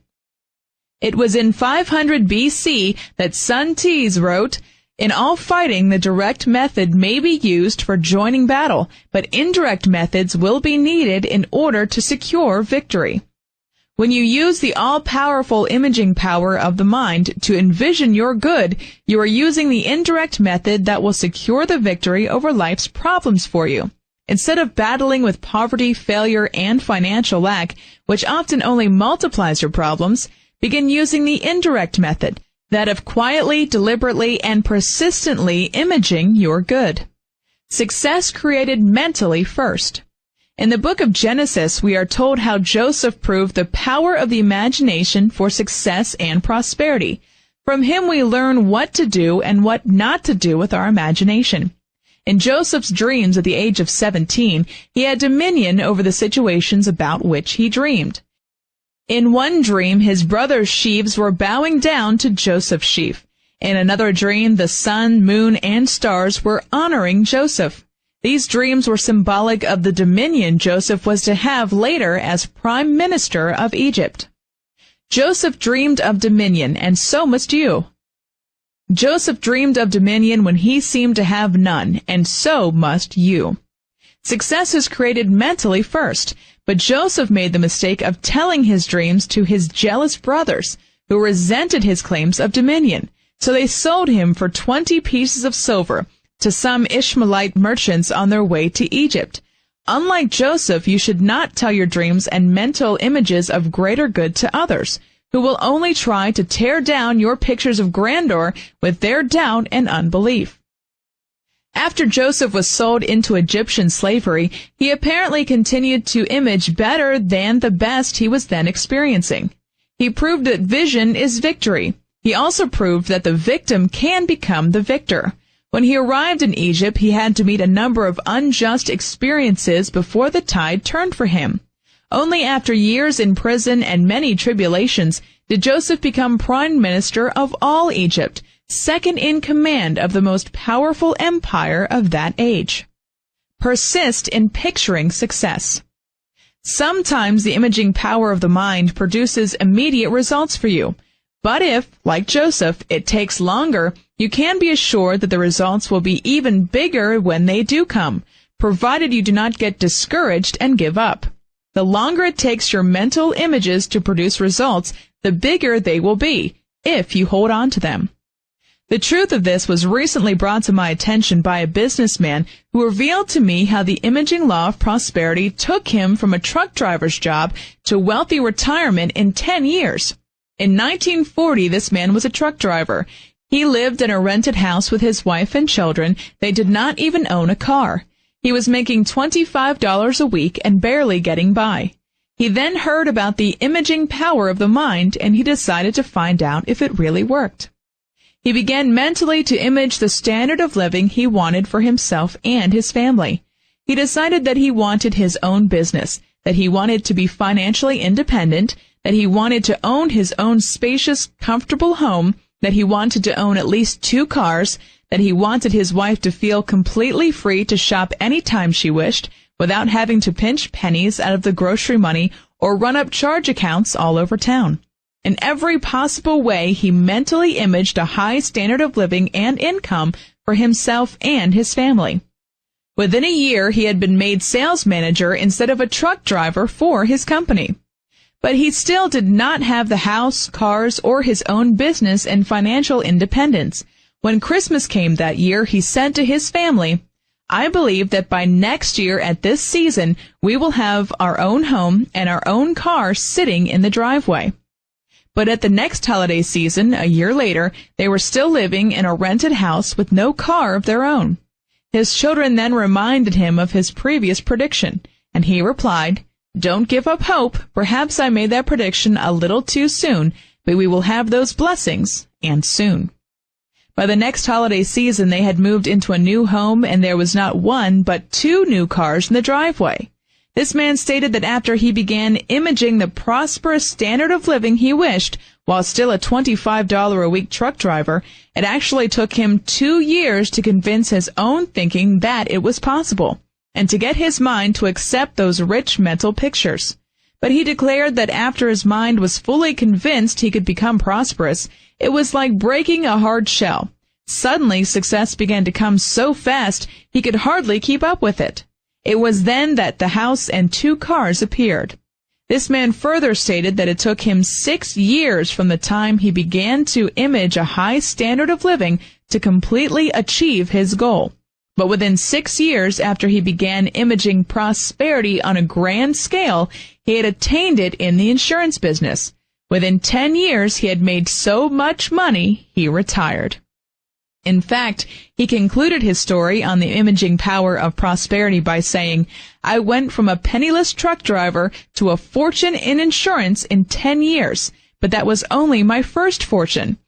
It was in 500 BC that Sun Tzu wrote, "In all fighting, the direct method may be used for joining battle, but indirect methods will be needed in order to secure victory." When you use the all-powerful imaging power of the mind to envision your good, you are using the indirect method that will secure the victory over life's problems for you. Instead of battling with poverty, failure, and financial lack, which often only multiplies your problems, begin using the indirect method, that of quietly, deliberately, and persistently imaging your good. Success created mentally first. In the book of Genesis, we are told how Joseph proved the power of the imagination for success and prosperity. From him we learn what to do and what not to do with our imagination. In Joseph's dreams at the age of 17, he had dominion over the situations about which he dreamed. In one dream, his brother's sheaves were bowing down to Joseph's sheaf. In another dream, the sun, moon, and stars were honoring Joseph. These dreams were symbolic of the dominion Joseph was to have later as Prime Minister of Egypt. Joseph dreamed of dominion, and so must you. Joseph dreamed of dominion when he seemed to have none, and so must you. Success is created mentally first. But Joseph made the mistake of telling his dreams to his jealous brothers, who resented his claims of dominion. So they sold him for 20 pieces of silver to some Ishmaelite merchants on their way to Egypt. Unlike Joseph, you should not tell your dreams and mental images of greater good to others, who will only try to tear down your pictures of grandeur with their doubt and unbelief. After Joseph was sold into Egyptian slavery, he apparently continued to image better than the best he was then experiencing. He proved that vision is victory. He also proved that the victim can become the victor. When he arrived in Egypt, he had to meet a number of unjust experiences before the tide turned for him. Only after years in prison and many tribulations did Joseph become prime minister of all Egypt, second in command of the most powerful empire of that age. Persist in picturing success. Sometimes the imaging power of the mind produces immediate results for you. But if, like Joseph, it takes longer, you can be assured that the results will be even bigger when they do come, provided you do not get discouraged and give up. The longer it takes your mental images to produce results, the bigger they will be, if you hold on to them. The truth of this was recently brought to my attention by a businessman who revealed to me how the imaging law of prosperity took him from a truck driver's job to wealthy retirement in 10 years. In 1940, this man was a truck driver. He lived in a rented house with his wife and children. They did not even own a car. He was making $25 a week and barely getting by. He then heard about the imaging power of the mind, and he decided to find out if it really worked. He began mentally to image the standard of living he wanted for himself and his family. He decided that he wanted his own business, that he wanted to be financially independent, that he wanted to own his own spacious, comfortable home, that he wanted to own at least 2 cars, that he wanted his wife to feel completely free to shop anytime she wished, without having to pinch pennies out of the grocery money or run up charge accounts all over town. In every possible way, he mentally imaged a high standard of living and income for himself and his family. Within a year, he had been made sales manager instead of a truck driver for his company. But he still did not have the house, cars, or his own business and financial independence. When Christmas came that year, he said to his family, "I believe that by next year at this season, we will have our own home and our own car sitting in the driveway." But at the next holiday season, a year later, they were still living in a rented house with no car of their own. His children then reminded him of his previous prediction, and he replied, "Don't give up hope. Perhaps I made that prediction a little too soon, but we will have those blessings, and soon." By the next holiday season, they had moved into a new home, and there was not 1 but 2 new cars in the driveway. This man stated that after he began imaging the prosperous standard of living he wished, while still a $25 a week truck driver, it actually took him 2 years to convince his own thinking that it was possible, and to get his mind to accept those rich mental pictures. But he declared that after his mind was fully convinced he could become prosperous, it was like breaking a hard shell. Suddenly, success began to come so fast he could hardly keep up with it. It was then that the house and 2 cars appeared. This man further stated that it took him 6 years from the time he began to image a high standard of living to completely achieve his goal. But within 6 years after he began imaging prosperity on a grand scale, he had attained it in the insurance business. Within 10 years, he had made so much money, he retired. In fact, he concluded his story on the imaging power of prosperity by saying, "I went from a penniless truck driver to a fortune in insurance in 10 years, but that was only my first fortune.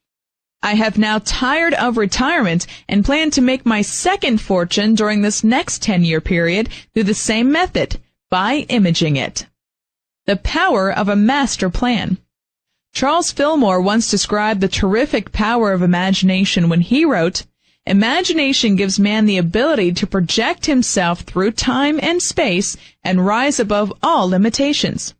I have now tired of retirement and plan to make my second fortune during this next 10-year period through the same method, by imaging it." The power of a master plan. Charles Fillmore once described the terrific power of imagination when he wrote, "Imagination gives man the ability to project himself through time and space and rise above all limitations."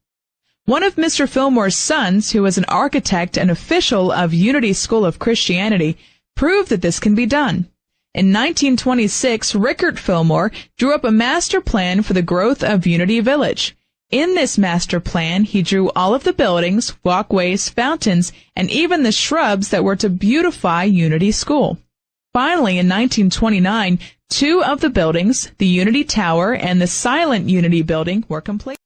One of Mr. Fillmore's sons, who was an architect and official of Unity School of Christianity, proved that this can be done. In 1926, Rickert Fillmore drew up a master plan for the growth of Unity Village. In this master plan, he drew all of the buildings, walkways, fountains, and even the shrubs that were to beautify Unity School. Finally, in 1929, 2 of the buildings, the Unity Tower and the Silent Unity Building, were complete.